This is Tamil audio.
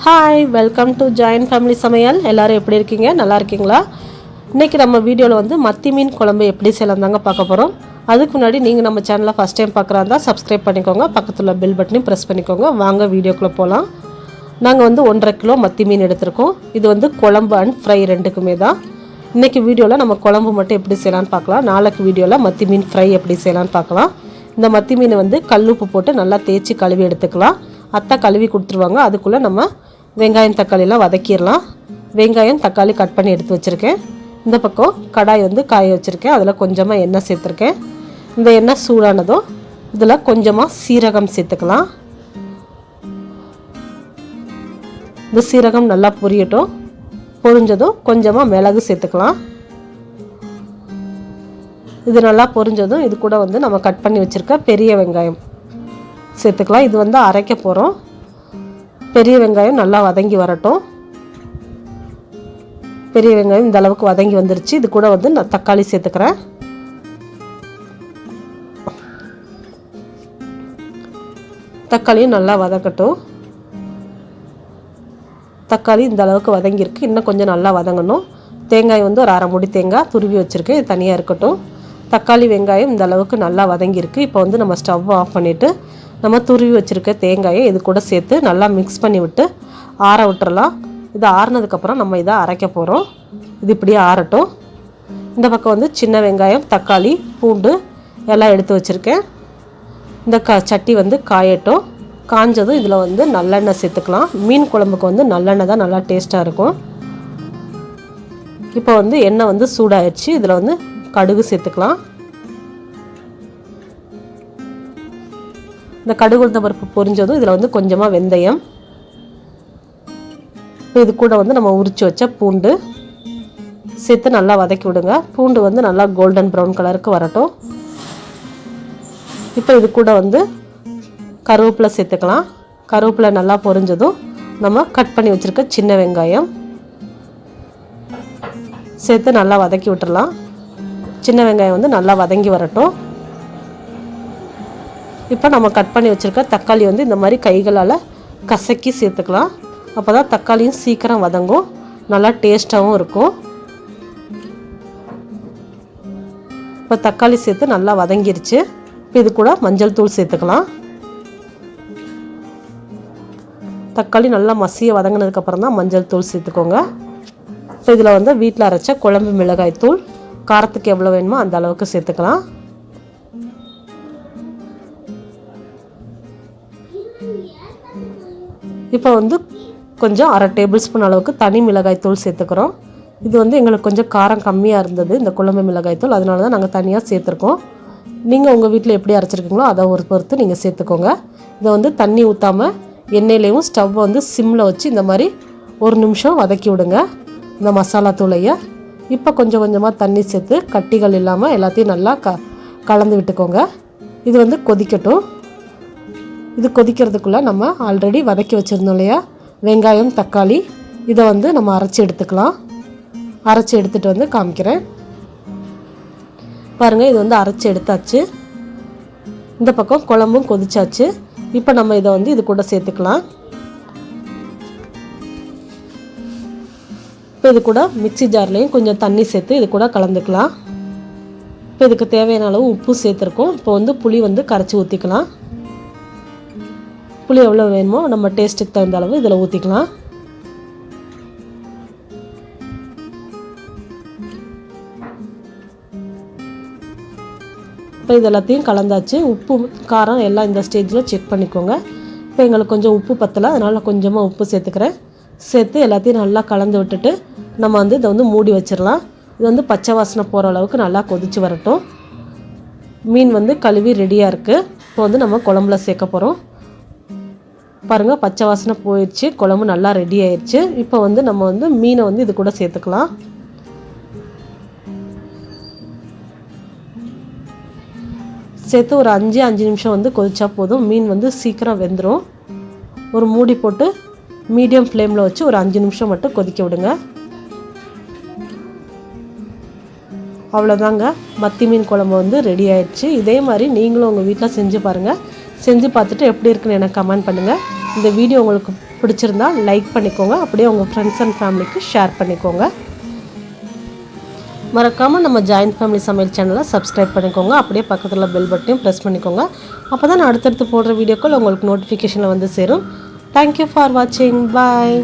Hi, welcome to joint family சமையல். எல்லோரும் எப்படி இருக்கீங்க? நல்லா இருக்கீங்களா? இன்றைக்கி நம்ம வீடியோவில் வந்து மத்தி மீன் குழம்பு எப்படி செய்யலாம் தாங்க பார்க்க போகிறோம். அதுக்கு முன்னாடி நீங்கள் நம்ம சேனலை ஃபஸ்ட் டைம் பார்க்குறாந்தா சப்ஸ்கிரைப் பண்ணிக்கோங்க, பக்கத்தில் பெல் பட்டனையும் ப்ரெஸ் பண்ணிக்கோங்க. வாங்க வீடியோக்குள்ளே போகலாம். நாங்கள் வந்து 1.5 கிலோ மத்தி மீன் எடுத்திருக்கோம். இது வந்து குழம்பு அண்ட் ஃப்ரை ரெண்டுக்குமே தான். இன்றைக்கி வீடியோவில் நம்ம குழம்பு மட்டும் எப்படி செய்யலான்னு பார்க்கலாம். நாளைக்கு வீடியோவில் மத்தி மீன் ஃப்ரை எப்படி செய்யலான்னு பார்க்கலாம். இந்த மத்தி மீனை வந்து கல்லுப்பு போட்டு நல்லா தேய்ச்சி கழுவி எடுத்துக்கலாம். அத்தை கழுவி கொடுத்துருவாங்க. அதுக்குள்ளே நம்ம வெங்காயம் தக்காளிலாம் வதக்கிடலாம். வெங்காயம் தக்காளி கட் பண்ணி எடுத்து வச்சுருக்கேன். இந்த பக்கம் கடாய் வந்து காய வச்சுருக்கேன். அதில் கொஞ்சமாக எண்ணெய் சேர்த்துருக்கேன். இந்த எண்ணெய் சூடானதும் இதில் கொஞ்சமாக சீரகம் சேர்த்துக்கலாம். இந்த சீரகம் நல்லா பொரியட்டும். பொரிஞ்சதும் கொஞ்சமாக மிளகு சேர்த்துக்கலாம். இது நல்லா பொரிஞ்சதும் இது கூட வந்து நம்ம கட் பண்ணி வச்சுருக்க பெரிய வெங்காயம் சேர்த்துக்கலாம். இது வந்து அரைக்க போகிறோம். பெரிய வெங்காயம் நல்லா வதங்கி வரட்டும். பெரிய வெங்காயம் இந்த அளவுக்கு வதங்கி வந்துருச்சு. இது கூட வந்து நான் தக்காளி சேர்த்துக்கிறேன். தக்காளியும் நல்லா வதக்கட்டும். தக்காளி இந்த அளவுக்கு வதங்கியிருக்கு. இன்னும் கொஞ்சம் நல்லா வதங்கணும். தேங்காய் வந்து ஒரு 1/2 மூடி தேங்காய் துருவி வச்சுருக்கேன். இது தனியாக இருக்கட்டும். தக்காளி வெங்காயம் இந்த அளவுக்கு நல்லா வதங்கியிருக்கு. இப்போ வந்து நம்ம ஸ்டவ் ஆஃப் பண்ணிவிட்டு நம்ம துருவி வச்சுருக்க தேங்காயை இது கூட சேர்த்து நல்லா மிக்ஸ் பண்ணி விட்டு ஆற விட்டுறலாம். இது ஆறினதுக்கப்புறம் நம்ம இதை அரைக்க போகிறோம். இது இப்படியே ஆறட்டும். இந்த பக்கம் வந்து சின்ன வெங்காயம், தக்காளி, பூண்டு எல்லாம் எடுத்து வச்சுருக்கேன். இந்த சட்டி வந்து காயட்டும். காஞ்சதும் இதில் வந்து நல்லெண்ணெய் சேர்த்துக்கலாம். மீன் குழம்புக்கு வந்து நல்லெண்ணெய் தான் நல்லா டேஸ்ட்டாக இருக்கும். இப்போ வந்து எண்ணெய் வந்து சூடாயிடுச்சு. இதில் வந்து கடுகு சேர்த்துக்கலாம். இந்த கடுகு உளுந்த பருப்பு பொரிஞ்சதும் இதில் வந்து கொஞ்சமாக வெந்தயம். இது கூட வந்து நம்ம உரித்து வச்ச பூண்டு சேர்த்து நல்லா வதக்கி விடுங்க. பூண்டு வந்து நல்லா கோல்டன் ப்ரௌன் கலருக்கு வரட்டும். இப்போ இது கூட வந்து கருவேப்பிலை சேர்த்துக்கலாம். கருவேப்பிலை நல்லா பொரிஞ்சதும் நம்ம கட் பண்ணி வச்சுருக்க சின்ன வெங்காயம் சேர்த்து நல்லா வதக்கி விட்டுடலாம். சின்ன வெங்காயம் வந்து நல்லா வதங்கி வரட்டும். இப்போ நம்ம கட் பண்ணி வச்சுருக்க தக்காளி வந்து இந்த மாதிரி கைகளால் கசக்கி சேர்த்துக்கலாம். அப்போ தான் தக்காளியும் சீக்கிரம் வதங்கும், நல்லா டேஸ்ட்டாகவும் இருக்கும். இப்போ தக்காளி சேர்த்து நல்லா வதங்கிருச்சு. இப்போ இது கூட மஞ்சள் தூள் சேர்த்துக்கலாம். தக்காளி நல்லா மசிய வதங்கினதுக்கப்புறம் தான் மஞ்சள் தூள் சேர்த்துக்கோங்க. இப்போ இதில் வந்து வீட்டில் அரைச்ச குழம்பு மிளகாய் தூள் காரத்துக்கு எவ்வளோ வேணுமோ அந்த அளவுக்கு சேர்த்துக்கலாம். இப்போ வந்து கொஞ்சம் 1/2 டேபிள் ஸ்பூன் அளவுக்கு தனி மிளகாய் தூள் சேர்த்துக்கிறோம். இது வந்து எங்களுக்கு கொஞ்சம் காரம் கம்மியாக இருந்தது இந்த குழம்பு மிளகாய் தூள், அதனால தான் நாங்கள் தனியாக சேர்த்துருக்கோம். நீங்கள் உங்கள் வீட்டில் எப்படி அரைச்சிருக்கீங்களோ அதை ஒரு பொறுத்து நீங்கள் சேர்த்துக்கோங்க. இதை வந்து தண்ணி ஊற்றாமல் எண்ணெயிலையும் ஸ்டவ்வை வந்து சிம்மில் வச்சு இந்த மாதிரி 1 நிமிஷம் வதக்கி விடுங்க இந்த மசாலா தூளையை. இப்போ கொஞ்சம் கொஞ்சமாக தண்ணி சேர்த்து கட்டிகள் இல்லாமல் எல்லாத்தையும் நல்லா கலந்து விட்டுக்கோங்க. இது வந்து கொதிக்கட்டும். இது கொதிக்கிறதுக்குள்ளே நம்ம ஆல்ரெடி வதக்கி வச்சுருந்தோம் இல்லையா வெங்காயம் தக்காளி, இதை வந்து நம்ம அரைச்சி எடுத்துக்கலாம். அரைச்சி எடுத்துகிட்டு வந்து காமிக்கிறேன். பாருங்கள், இது வந்து அரைச்சி எடுத்தாச்சு. இந்த பக்கம் குழம்பும் கொதிச்சாச்சு. இப்போ நம்ம இதை வந்து இது கூட சேர்த்துக்கலாம். இப்போ இது கூட மிக்ஸி ஜார்லேயும் கொஞ்சம் தண்ணி சேர்த்து இது கூட கலந்துக்கலாம். இப்போ இதுக்கு தேவையான அளவு உப்பு சேர்த்துருக்கோம். இப்போ வந்து புளி வந்து கரைச்சி ஊற்றிக்கலாம். புளி எவ்வளோ வேணுமோ நம்ம டேஸ்ட்டுக்கு தகுந்த அளவு இதில் ஊற்றிக்கலாம். இப்போ இது எல்லாத்தையும் கலந்தாச்சு. உப்பு காரம் எல்லாம் இந்த ஸ்டேஜில் செக் பண்ணிக்கோங்க. இப்போ எங்களுக்கு கொஞ்சம் உப்பு பத்தலை, அதனால் கொஞ்சமாக உப்பு சேர்த்துக்கிறேன். சேர்த்து எல்லாத்தையும் நல்லா கலந்து விட்டுட்டு நம்ம வந்து இதை வந்து மூடி வச்சிடலாம். இது வந்து பச்சை வாசனை போகிற அளவுக்கு நல்லா கொதித்து வரட்டும். மீன் வந்து கழுவி ரெடியாக இருக்குது. இப்போ வந்து நம்ம குழம்புல சேர்க்க போகிறோம். பாருங்கள், பச்சை வாசனை போயிடுச்சு, குழம்பு நல்லா ரெடி ஆயிடுச்சு. இப்போ வந்து நம்ம வந்து மீனை வந்து இது கூட சேர்த்துக்கலாம். சேர்த்து ஒரு 5 நிமிஷம் வந்து கொதிச்சா போதும். மீன் வந்து சீக்கிரம் வெந்துடும். ஒரு மூடி போட்டு மீடியம் ஃப்ளேமில் வச்சு ஒரு 5 நிமிஷம் மட்டும் கொதிக்க விடுங்க. அவ்வளோதாங்க, மத்தி மீன் குழம்பு வந்து ரெடி ஆயிடுச்சு. இதே மாதிரி நீங்களும் உங்கள் வீட்டில் செஞ்சு பாருங்கள். செஞ்சு பார்த்துட்டு எப்படி இருக்குன்னு எனக்கு கமெண்ட் பண்ணுங்கள். இந்த வீடியோ உங்களுக்கு பிடிச்சிருந்தா லைக் பண்ணிக்கோங்க, அப்படியே உங்கள் ஃப்ரெண்ட்ஸ் அண்ட் ஃபேமிலிக்கு ஷேர் பண்ணிக்கோங்க. மறக்காமல் நம்ம ஜாயின்ட் ஃபேமிலி சமையல் சேனலை சப்ஸ்கிரைப் பண்ணிக்கோங்க, அப்படியே பக்கத்தில் பெல் பட்டனையும் ப்ரெஸ் பண்ணிக்கோங்க. அப்போ தான் நான் அடுத்தடுத்து போடுற வீடியோக்கள் உங்களுக்கு நோட்டிஃபிகேஷனில் வந்து சேரும். தேங்க்யூ ஃபார் வாட்சிங். பாய்.